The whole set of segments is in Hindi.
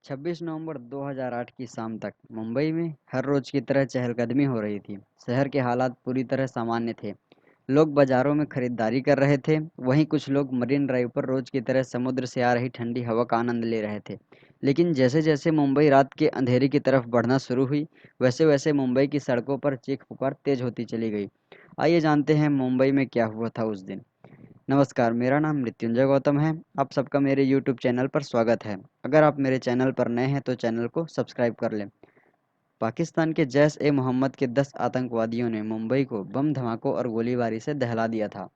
26 नवंबर 2008 की शाम तक मुंबई में हर रोज की तरह चहलकदमी हो रही थी। शहर के हालात पूरी तरह सामान्य थे। लोग बाजारों में खरीदारी कर रहे थे। वहीं कुछ लोग मरीन ड्राइव पर रोज की तरह समुद्र से आ रही ठंडी हवा का आनंद ले रहे थे। लेकिन जैसे जैसे मुंबई रात के अंधेरे की तरफ बढ़ना शुरू हुई, वैसे वैसे मुंबई की सड़कों पर चीख पुकार तेज होती चली गई। आइए जानते हैं मुंबई में क्या हुआ था उस दिन। नमस्कार, मेरा नाम मृत्युंजय गौतम है। आप सबका मेरे यूट्यूब चैनल पर स्वागत है। अगर आप मेरे चैनल पर नए हैं तो चैनल को सब्सक्राइब कर लें। पाकिस्तान के जैश ए मोहम्मद के 10 आतंकवादियों ने मुंबई को बम धमाकों और गोलीबारी से दहला दिया था।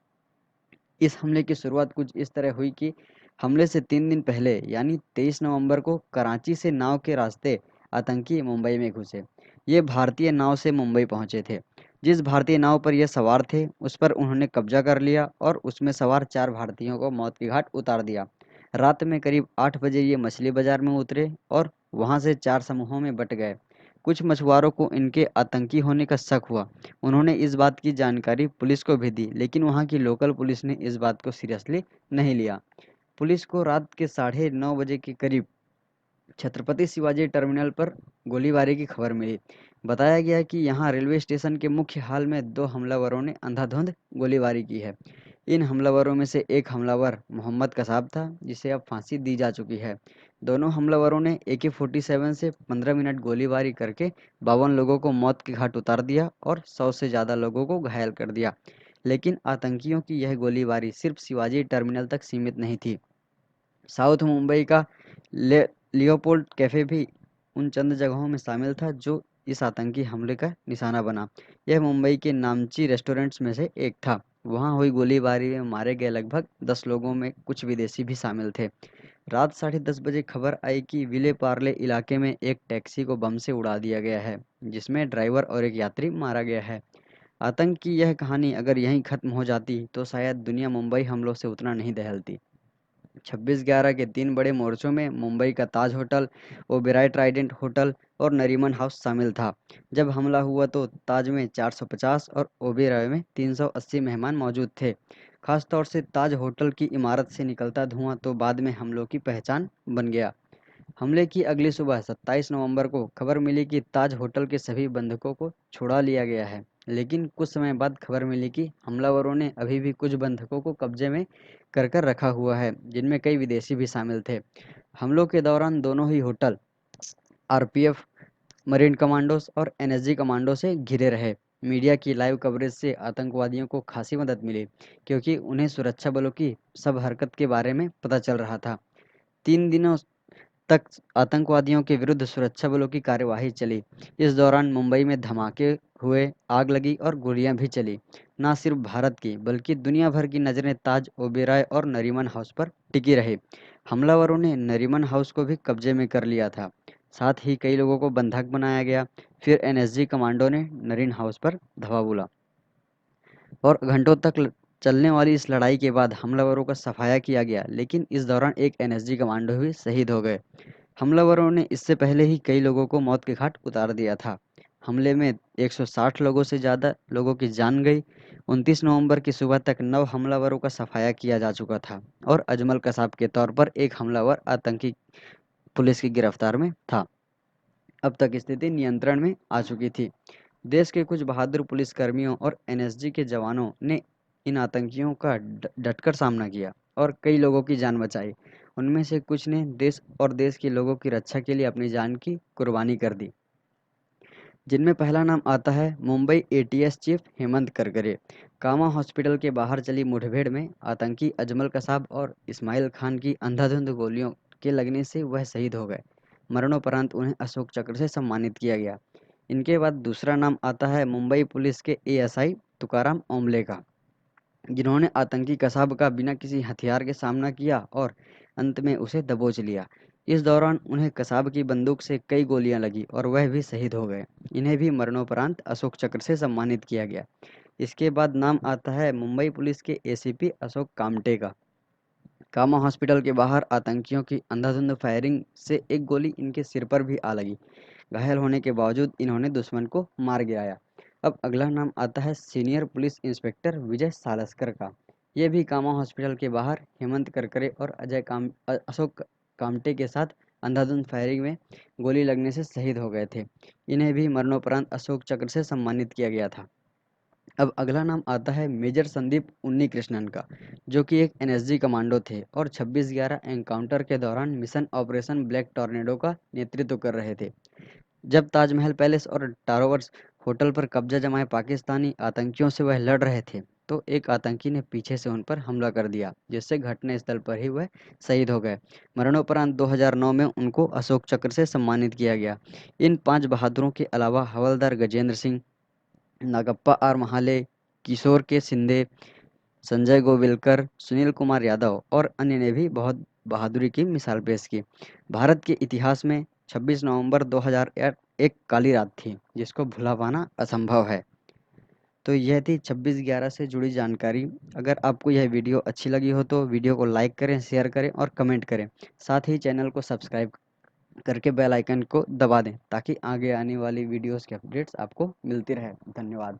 इस हमले की शुरुआत कुछ इस तरह हुई कि हमले से 3 दिन पहले यानी 23 नवंबर को कराची से नाव के रास्ते आतंकी मुंबई में घुसे। ये भारतीय नाव से मुंबई पहुंचे थे। जिस भारतीय नाव पर ये सवार थे उस पर उन्होंने कब्जा कर लिया और उसमें सवार 4 भारतीयों को मौत की घाट उतार दिया। रात में करीब 8 बजे ये मछली बाजार में उतरे और वहां से 4 समूहों में बट गए। कुछ मछुआरों को इनके आतंकी होने का शक हुआ। उन्होंने इस बात की जानकारी पुलिस को भी दी, लेकिन वहाँ की लोकल पुलिस ने इस बात को सीरियसली नहीं लिया। पुलिस को रात के 9:30 बजे के करीब छत्रपति शिवाजी टर्मिनल पर गोलीबारी की खबर मिली। बताया गया कि यहाँ रेलवे स्टेशन के मुख्य हॉल में 2 हमलावरों ने अंधाधुंध गोलीबारी की है। इन हमलावरों में से एक हमलावर मोहम्मद कसाब था, जिसे अब फांसी दी जा चुकी है। दोनों हमलावरों ने AK-47 से 15 मिनट गोलीबारी करके 52 लोगों को मौत के घाट उतार दिया और 100 से ज़्यादा लोगों को घायल कर दिया। लेकिन आतंकियों की यह गोलीबारी सिर्फ शिवाजी टर्मिनल तक सीमित नहीं थी। साउथ मुंबई का ले लियोपोल्ड कैफ़े भी उन चंद जगहों में शामिल था जो इस आतंकी हमले का निशाना बना। यह मुंबई के नामची रेस्टोरेंट्स में से एक था। वहां हुई गोलीबारी में मारे गए लगभग 10 लोगों में कुछ विदेशी भी शामिल थे। रात 10:30 बजे खबर आई कि विले पार्ले इलाके में एक टैक्सी को बम से उड़ा दिया गया है, जिसमें ड्राइवर और एक यात्री मारा गया है। आतंक की यह कहानी अगर यहीं खत्म हो जाती तो शायद दुनिया मुंबई हमलों से उतना नहीं दहलती। 26/11 के 3 बड़े मोर्चों में मुंबई का ताज होटल, ओबेरॉय ट्राइडेंट होटल और नरीमन हाउस शामिल था। जब हमला हुआ तो ताज में 450 और ओबेरॉय में 380 मेहमान मौजूद थे। खास तौर से ताज होटल की इमारत से निकलता धुआं तो बाद में हमलों की पहचान बन गया। हमले की अगली सुबह 27 नवंबर को खबर मिली कि ताज होटल के सभी बंधकों को छुड़ा लिया गया है। लेकिन कुछ समय बाद खबर मिली कि हमलावरों ने अभी भी कुछ बंधकों को कब्जे में कर रखा हुआ है, जिनमें कई विदेशी भी शामिल थे। हमलों के दौरान दोनों ही होटल आरपीएफ, मरीन कमांडोज और एनएसजी कमांडो से घिरे रहे। मीडिया की लाइव कवरेज से आतंकवादियों को खासी मदद मिली, क्योंकि उन्हें सुरक्षा बलों की सब हरकत के बारे में पता चल रहा था। 3 दिनों तक आतंकवादियों के विरुद्ध सुरक्षा बलों की कार्यवाही चली। इस दौरान मुंबई में धमाके हुए, आग लगी और गोलियां भी चली। न सिर्फ भारत की बल्कि दुनिया भर की नज़रें ताज, ओबेरॉय और नरीमन हाउस पर टिकी रही। हमलावरों ने नरीमन हाउस को भी कब्जे में कर लिया था। साथ ही कई लोगों को बंधक बनाया गया। फिर एनएसजी कमांडो ने नरीन हाउस पर धावा बोला और घंटों तक चलने वाली इस लड़ाई के बाद हमलावरों का सफाया किया गया, लेकिन इस दौरान एक एनएसजी कमांडो भी शहीद हो गए। हमलावरों ने इससे पहले ही कई लोगों को मौत के घाट उतार दिया था। हमले में 160 लोगों से ज़्यादा लोगों की जान गई। 29 नवंबर की सुबह तक 9 हमलावरों का सफाया किया जा चुका था और अजमल कसाब के तौर पर एक हमलावर आतंकी पुलिस की गिरफ्तार में था। अब तक स्थिति नियंत्रण में आ चुकी थी। देश के कुछ बहादुर पुलिसकर्मियों और एनएसजी के जवानों ने इन आतंकियों का डटकर सामना किया और कई लोगों की जान बचाई। उनमें से कुछ ने देश और देश के लोगों की रक्षा के लिए अपनी जान की कुर्बानी कर दी, जिनमें पहला नाम आता है मुंबई एटीएस चीफ हेमंत करकरे। कामा हॉस्पिटल के बाहर चली मुठभेड़ में आतंकी अजमल कसाब और इस्माइल खान की अंधाधुंध गोलियों के लगने से वह शहीद हो गए। मरणोपरांत उन्हें अशोक चक्र से सम्मानित किया गया। इनके बाद दूसरा नाम आता है मुंबई पुलिस के एएसआई तुकाराम ओमले का, जिन्होंने आतंकी कसाब का बिना किसी हथियार के सामना किया और अंत में उसे दबोच लिया। इस दौरान उन्हें कसाब की बंदूक से कई गोलियां लगी और वह भी शहीद हो गए। इन्हें भी मरणोपरांत अशोक चक्र से सम्मानित किया गया। इसके बाद नाम आता है मुंबई पुलिस के एसीपी अशोक कामटे का। कामा हॉस्पिटल के बाहर आतंकियों की अंधाधुंध फायरिंग से एक गोली इनके सिर पर भी आ लगी। घायल होने के बावजूद इन्होंने दुश्मन को मार गिराया। अब अगला नाम आता है सीनियर पुलिस इंस्पेक्टर विजय सालस्कर का। ये भी कामा हॉस्पिटल के बाहर हेमंत करकरे और अशोक कामटे के साथ अंधाधुंध फायरिंग में गोली लगने से शहीद हो गए थे। इन्हें भी मरणोपरांत अशोक चक्र से सम्मानित किया गया था। अब अगला नाम आता है मेजर संदीप उन्नीकृष्णन का, जो कि एक एनएसजी कमांडो थे और 26/11 एनकाउंटर के दौरान मिशन ऑपरेशन ब्लैक टॉर्नेडो का नेतृत्व कर रहे थे। जब ताजमहल पैलेस और टारोवर्स होटल पर कब्जा जमाए पाकिस्तानी आतंकियों से वह लड़ रहे थे, तो एक आतंकी ने पीछे से उन पर हमला कर दिया, जिससे घटनास्थल पर ही वह शहीद हो गए। मरणोपरांत 2009 में उनको अशोक चक्र से सम्मानित किया गया। इन 5 बहादुरों के अलावा हवलदार गजेंद्र सिंह, नागप्पा आर महाले, किशोर के शिंदे, संजय गोविलकर, सुनील कुमार यादव और अन्य ने भी बहुत बहादुरी की मिसाल पेश की। भारत के इतिहास में 26 नवंबर 2008 एक काली रात थी, जिसको भुला पाना असंभव है। तो यह थी 26/11 से जुड़ी जानकारी। अगर आपको यह वीडियो अच्छी लगी हो तो वीडियो को लाइक करें, शेयर करें और कमेंट करें। साथ ही चैनल को सब्सक्राइब करके बेल आइकन को दबा दें, ताकि आगे आने वाली वीडियोस के अपडेट्स आपको मिलती रहे। धन्यवाद।